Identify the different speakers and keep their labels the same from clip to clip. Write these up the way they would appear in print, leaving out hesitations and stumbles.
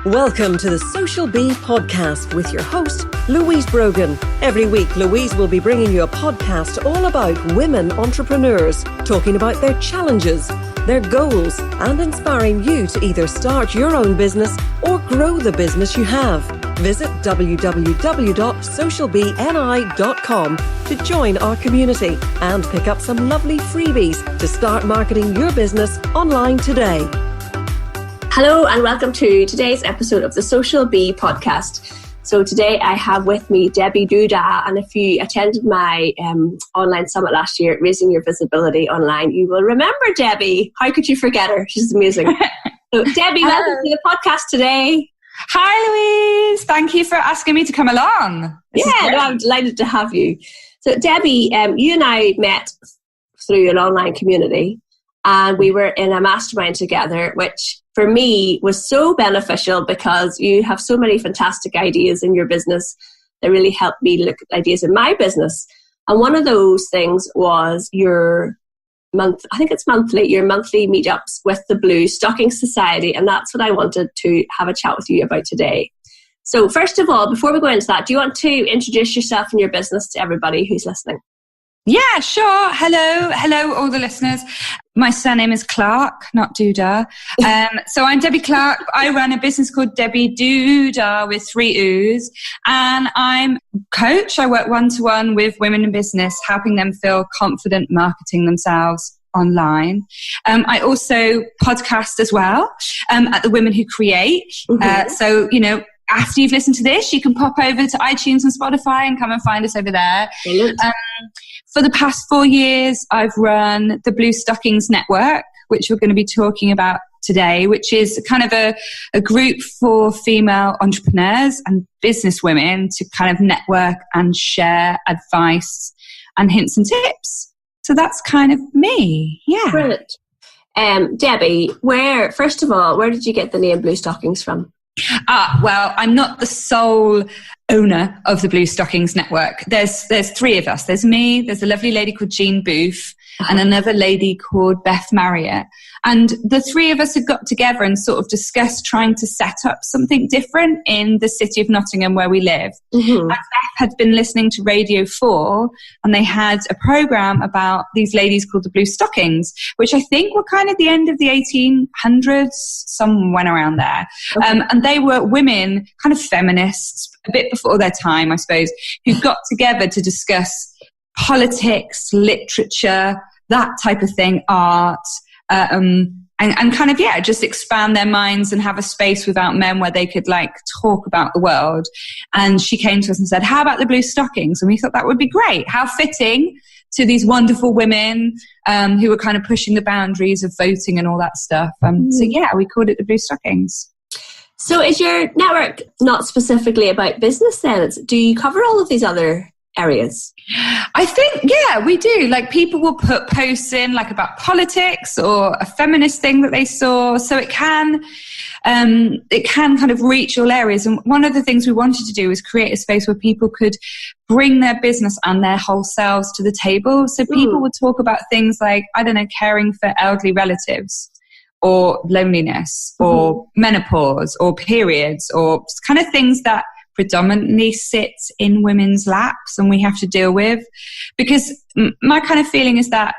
Speaker 1: Welcome to the Social Bee podcast with your host, Louise Brogan. Every week, Louise will be bringing you a podcast all about women entrepreneurs, talking about their challenges, their goals, and inspiring you to either start your own business or grow the business you have. Visit www.socialbeeni.com to join our community and pick up some lovely freebies to start marketing your business online today.
Speaker 2: Hello and welcome to today's episode of the Social Bee podcast. So today I have with me Debbie Dooodah, and if you attended my online summit last year, Raising Your Visibility Online, you will remember Debbie. How could you forget her? She's amazing. So Debbie, welcome to the podcast today.
Speaker 3: Hi Louise, thank you for asking me to come along.
Speaker 2: I'm delighted to have you. So Debbie, you and I met through an online community, and we were in a mastermind together, which for me was so beneficial because you have so many fantastic ideas in your business that really helped me look at ideas in my business. And one of those things was your monthly meetups with the Blue Stockings Society. And that's what I wanted to have a chat with you about today. So first of all, before we go into that, do you want to introduce yourself and your business to everybody who's listening?
Speaker 3: Yeah, sure. Hello, all the listeners. My surname is Clark, not Dooodah. So I'm Debbie Clark. I run a business called Debbie Dooodah with 3 O's, and I'm a coach. I work one-to-one with women in business, helping them feel confident marketing themselves online. I also podcast as well at The Women Who Create. So, after you've listened to this, you can pop over to iTunes and Spotify and come and find us over there. For the past 4 years, I've run the Blue Stockings Network, which we're going to be talking about today, which is kind of a group for female entrepreneurs and business women to kind of network and share advice and hints and tips. So that's kind of me. Yeah.
Speaker 2: Brilliant. Debbie, first of all, where did you get the name Blue Stockings from?
Speaker 3: Well, I'm not the sole owner of the Blue Stockings Network. There's 3 of us. There's me, there's a lovely lady called Jean Booth, and another lady called Beth Marriott. And the 3 of us had got together and sort of discussed trying to set up something different in the city of Nottingham where we live. And Beth had been listening to Radio 4, and they had a program about these ladies called the Blue Stockings, which I think were kind of the end of the 1800s, somewhere around there. And they were women, kind of feminists, a bit before their time, I suppose, who got together to discuss politics, literature, that type of thing, art, and kind of, just expand their minds and have a space without men where they could talk about the world. And she came to us and said, how about the Blue Stockings? And we thought that would be great. How fitting to these wonderful women who were kind of pushing the boundaries of voting and all that stuff. So we called it the Blue Stockings.
Speaker 2: So is your network not specifically about business then? Do you cover all of these other areas?
Speaker 3: I think, we do. People will put posts in about politics or a feminist thing that they saw. So it can kind of reach all areas. And one of the things we wanted to do was create a space where people could bring their business and their whole selves to the table. So people would talk about things like, caring for elderly relatives, or loneliness, or menopause, or periods, or kind of things that predominantly sit in women's laps and we have to deal with. Because my kind of feeling is that,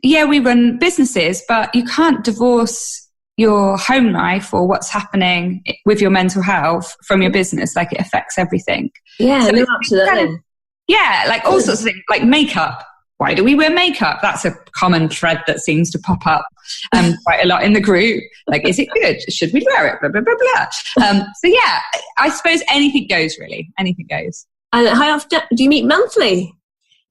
Speaker 3: we run businesses, but you can't divorce your home life or what's happening with your mental health from your business. It affects everything.
Speaker 2: Yeah, so absolutely.
Speaker 3: All sorts of things, like makeup. Why do we wear makeup? That's a common thread that seems to pop up quite a lot in the group. Is it good? Should we wear it? Blah, blah, blah, blah. I suppose anything goes, really. Anything goes.
Speaker 2: And how often do you meet monthly?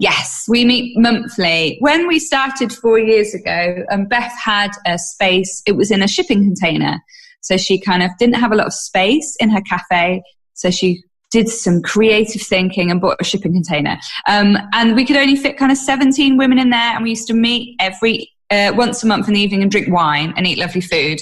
Speaker 3: Yes, we meet monthly. When we started 4 years ago, Beth had a space. It was in a shipping container. So she kind of didn't have a lot of space in her cafe. So she did some creative thinking and bought a shipping container. And we could only fit kind of 17 women in there. And we used to meet every once a month in the evening and drink wine and eat lovely food.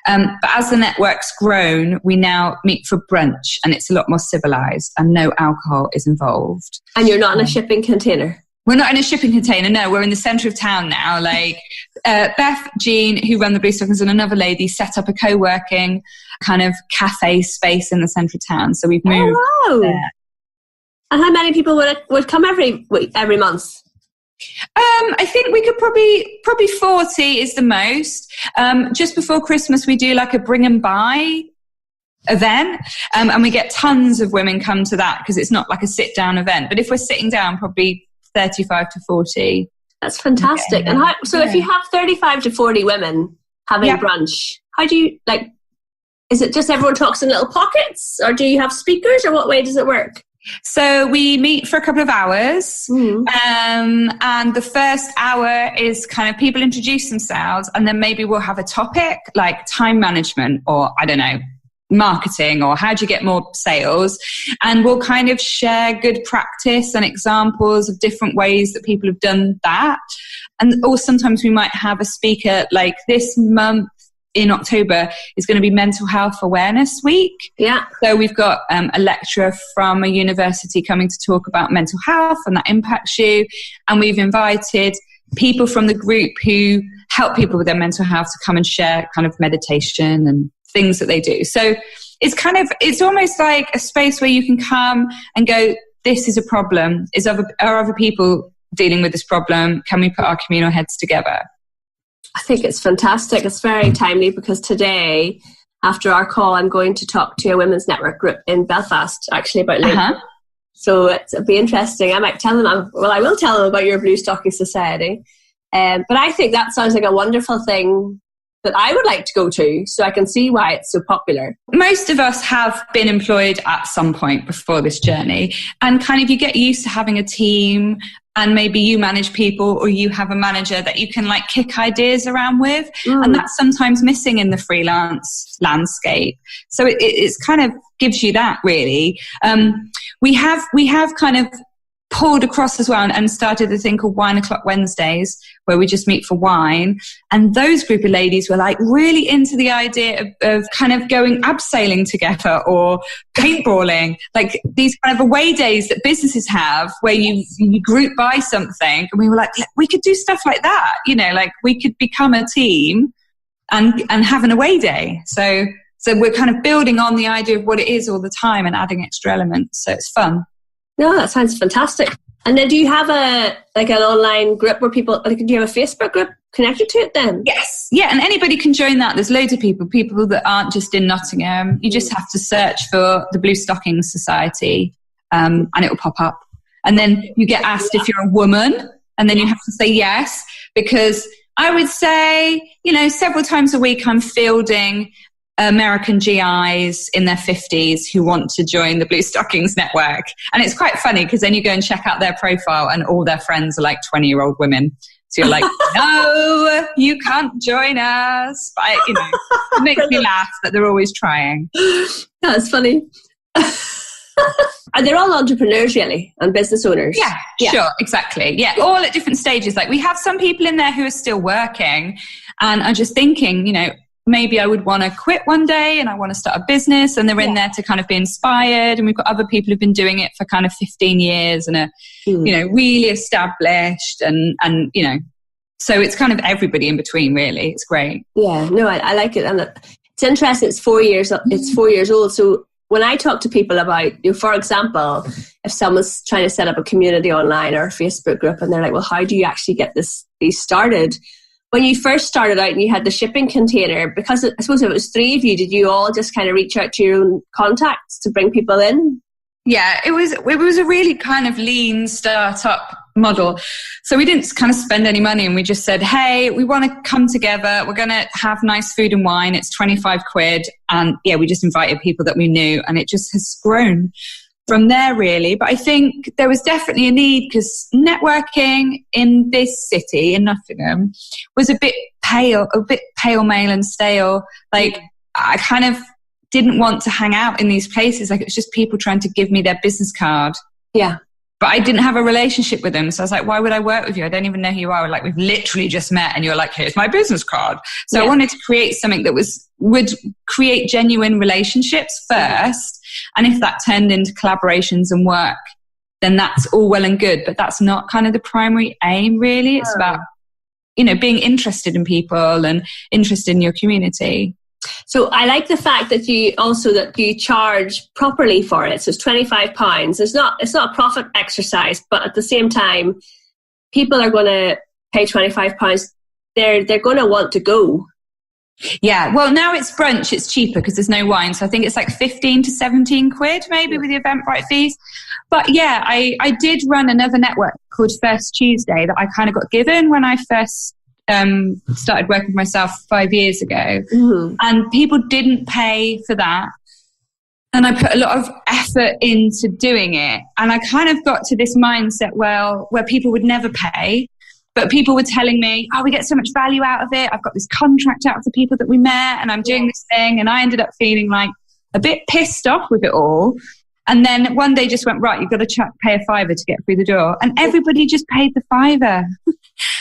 Speaker 3: But as the network's grown, we now meet for brunch, and it's a lot more civilized and no alcohol is involved.
Speaker 2: And you're not in a shipping container?
Speaker 3: We're not in a shipping container. No, we're in the centre of town now. Like Beth, Jean, who run the Blue Stockings, and another lady set up a co-working kind of cafe space in the centre of town. So we've moved there.
Speaker 2: And how many people would come every month?
Speaker 3: I think we could probably 40 is the most. Just before Christmas, we do like a bring and buy event, and we get tons of women come to that because it's not like a sit down event. But if we're sitting down, probably 35 to 40.
Speaker 2: That's fantastic. And if you have 35 to 40 women having brunch, how do you is it just everyone talks in little pockets, or do you have speakers, or what way does it work?
Speaker 3: So we meet for a couple of hours, and the first hour is kind of people introduce themselves, and then maybe we'll have a topic like time management, or I don't know, marketing, or how do you get more sales, and we'll kind of share good practice and examples of different ways that people have done that. Or sometimes we might have a speaker, like this month in October is going to be Mental Health Awareness Week. Yeah. So we've got a lecturer from a university coming to talk about mental health and that impacts you, and we've invited people from the group who help people with their mental health to come and share kind of meditation and things that they do. So it's almost like a space where you can come and go, this is a problem. Are other people dealing with this problem? Can we put our communal heads together?
Speaker 2: I think it's fantastic. It's very timely because today, after our call, I'm going to talk to a women's network group in Belfast, actually, about labour. So it'll be interesting. I might tell them, I will tell them about your Blue Stocking Society. But I think that sounds like a wonderful thing that I would like to go to, so I can see why it's so popular.
Speaker 3: Most of us have been employed at some point before this journey, and kind of you get used to having a team, and maybe you manage people or you have a manager that you can like kick ideas around with, and that's sometimes missing in the freelance landscape. So it's kind of gives you that really. We have kind of pulled across as well and started a thing called Wine O'Clock Wednesdays, where we just meet for wine. And those group of ladies were like really into the idea of kind of going abseiling together or paintballing, like these kind of away days that businesses have where you group buy something. And we were like, we could do stuff like that, like we could become a team and have an away day. So we're kind of building on the idea of what it is all the time and adding extra elements. So it's fun.
Speaker 2: No, that sounds fantastic. And then do you have an online group where people, do you have a Facebook group connected to it then?
Speaker 3: Yes. Yeah, and anybody can join that. There's loads of people that aren't just in Nottingham. You just have to search for the Blue Stockings Society and it will pop up. And then you get asked if you're a woman, and then you have to say yes, because I would say, several times a week I'm fielding American GIs in their 50s who want to join the Blue Stockings network. And it's quite funny because then you go and check out their profile and all their friends are like 20-year-old women. So you're like, no, you can't join us. But, it makes me laugh that they're always trying.
Speaker 2: That's funny. And they're all entrepreneurs really and business owners.
Speaker 3: Yeah, sure, exactly. Yeah, all at different stages. Like we have some people in there who are still working and are just thinking, maybe I would want to quit one day and I want to start a business, and they're in there to kind of be inspired. And we've got other people who've been doing it for kind of 15 years and are, really established and, so it's kind of everybody in between really. It's great.
Speaker 2: Yeah, no, I like it. And it's interesting. It's 4 years old. So when I talk to people about, for example, if someone's trying to set up a community online or a Facebook group and they're like, well, how do you actually get these started? When you first started out and you had the shipping container, because I suppose if it was 3 of you, did you all just kind of reach out to your own contacts to bring people in?
Speaker 3: Yeah, it was a really kind of lean startup model. So we didn't kind of spend any money, and we just said, hey, we want to come together. We're going to have nice food and wine. It's 25 quid. And yeah, we just invited people that we knew, and it just has grown from there really. But I think there was definitely a need because networking in this city, in Nottingham, was a bit pale male and stale. Like I kind of didn't want to hang out in these places. Like it was just people trying to give me their business card.
Speaker 2: Yeah.
Speaker 3: But I didn't have a relationship with them. So I was like, why would I work with you? I don't even know who you are. Like we've literally just met and you're like, here's my business card. So I wanted to create something that would create genuine relationships first. And if that turned into collaborations and work, then that's all well and good. But that's not kind of the primary aim, really. It's about, being interested in people and interested in your community.
Speaker 2: So I like the fact that you charge properly for it. So it's £25. It's not a profit exercise, but at the same time, people are going to pay £25. They're going to want to go.
Speaker 3: Yeah, well, now it's brunch, it's cheaper because there's no wine. So I think it's like 15 to 17 quid maybe with the Eventbrite fees. But yeah, I did run another network called First Tuesday that I kind of got given when I first started working for myself 5 years ago. Mm-hmm. And people didn't pay for that. And I put a lot of effort into doing it. And I kind of got to this mindset, where people would never pay. But people were telling me, we get so much value out of it. I've got this contract out of the people that we met and I'm doing this thing. And I ended up feeling like a bit pissed off with it all. And then one day just went, right, you've got to pay a £5 to get through the door. And everybody just paid the £5.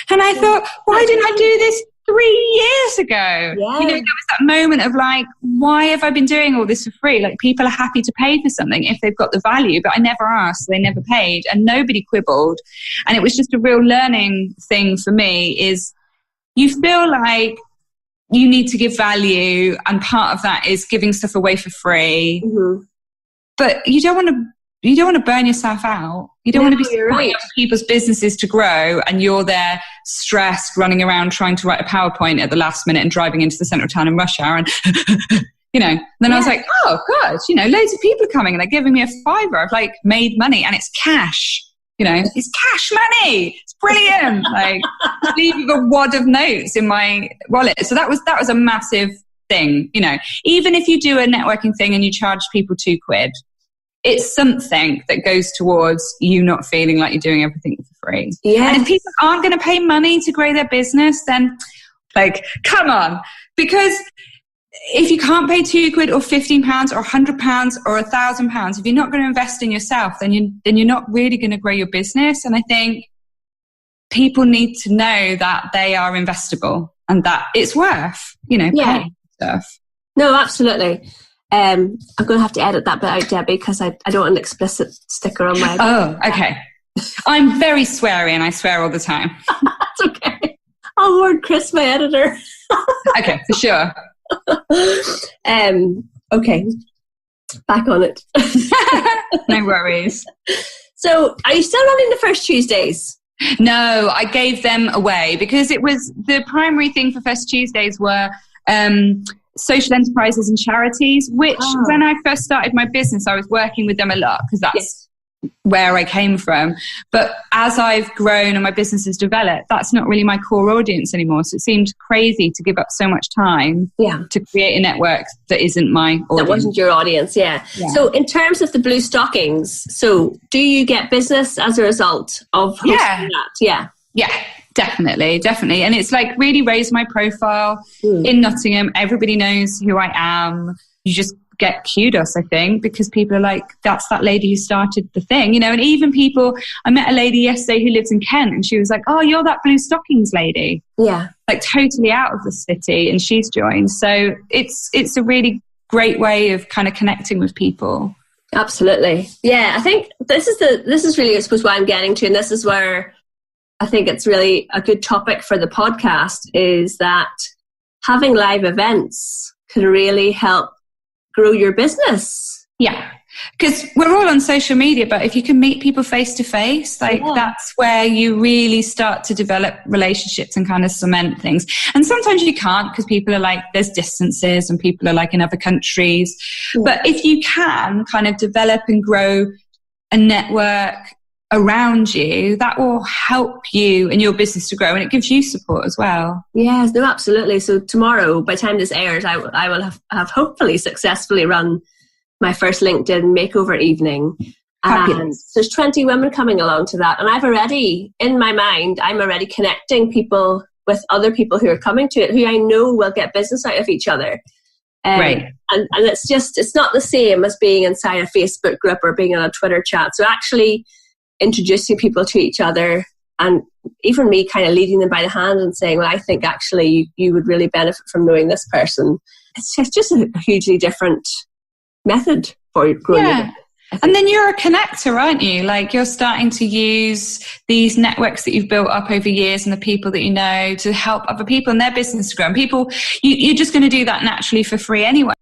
Speaker 3: And I thought, why didn't I do this 3 years ago? Yeah. There was that moment of like, why have I been doing all this for free? Like, people are happy to pay for something if they've got the value, but I never asked, so they never paid, and nobody quibbled. And it was just a real learning thing for me, is you feel like you need to give value, and part of that is giving stuff away for free. Mm-hmm. But you don't want to burn yourself out. You don't want to be supporting other people's businesses to grow, and you're there stressed, running around trying to write a PowerPoint at the last minute and driving into the centre of town in rush hour. And, then I was like, oh, God, loads of people are coming and they're giving me a £5. I've like made money, and it's cash. It's cash money. It's brilliant. Like, leaving a wad of notes in my wallet. So that was a massive thing. Even if you do a networking thing and you charge people £2, it's something that goes towards you not feeling like you're doing everything for free. Yes. And if people aren't going to pay money to grow their business, then like, come on. Because if you can't pay £2 or £15 or £100 or £1,000, if you're not going to invest in yourself, then you're not really going to grow your business. And I think people need to know that they are investable and that it's worth, paying stuff.
Speaker 2: No, absolutely. I'm going to have to edit that bit out, Debbie, because I don't want an explicit sticker on my...
Speaker 3: Oh, okay. I'm very sweary and I swear all the time.
Speaker 2: That's okay. I'll warn Chris, my editor.
Speaker 3: Okay, for sure.
Speaker 2: Okay. Back on it.
Speaker 3: No worries.
Speaker 2: So, are you still running the First Tuesdays?
Speaker 3: No, I gave them away because it was the primary thing for First Tuesdays were... social enterprises and charities, which when I first started my business, I was working with them a lot because that's where I came from. But as I've grown and my business has developed, that's not really my core audience anymore. So it seemed crazy to give up so much time to create a network that isn't my audience.
Speaker 2: That wasn't your audience, yeah. So in terms of the Blue Stockings, so do you get business as a result of hosting that?
Speaker 3: Yeah, definitely. And it's like really raised my profile in Nottingham. Everybody knows who I am. You just get kudos, I think, because people are like, that's that lady who started the thing, and even people, I met a lady yesterday who lives in Kent and she was like, oh, you're that Blue Stockings lady. Yeah. Like totally out of the city, and she's joined. So it's a really great way of kind of connecting with people.
Speaker 2: Absolutely. Yeah, I think this is really, I suppose, what I'm getting to, and this is where I think it's really a good topic for the podcast, is that having live events can really help grow your business.
Speaker 3: Yeah, because we're all on social media, but if you can meet people face to face, that's where you really start to develop relationships and kind of cement things. And sometimes you can't because people are like, there's distances and people are like in other countries. Yeah. But if you can kind of develop and grow a network around you, that will help you and your business to grow, and it gives you support as well.
Speaker 2: Yes, no, absolutely. So tomorrow, by the time this airs, I will have hopefully successfully run my first LinkedIn makeover evening. And there's 20 women coming along to that, and I've already, in my mind, I'm already connecting people with other people who are coming to it, who I know will get business out of each other.
Speaker 3: Right.
Speaker 2: And it's not the same as being inside a Facebook group or being in a Twitter chat. So actually introducing people to each other, and even me kind of leading them by the hand and saying, well, I think actually you would really benefit from knowing this person. It's just a hugely different method for growing your business.
Speaker 3: And then you're a connector, aren't you? Like, you're starting to use these networks that you've built up over years and the people that you know to help other people in their business to grow. And people, you're just going to do that naturally for free anyway.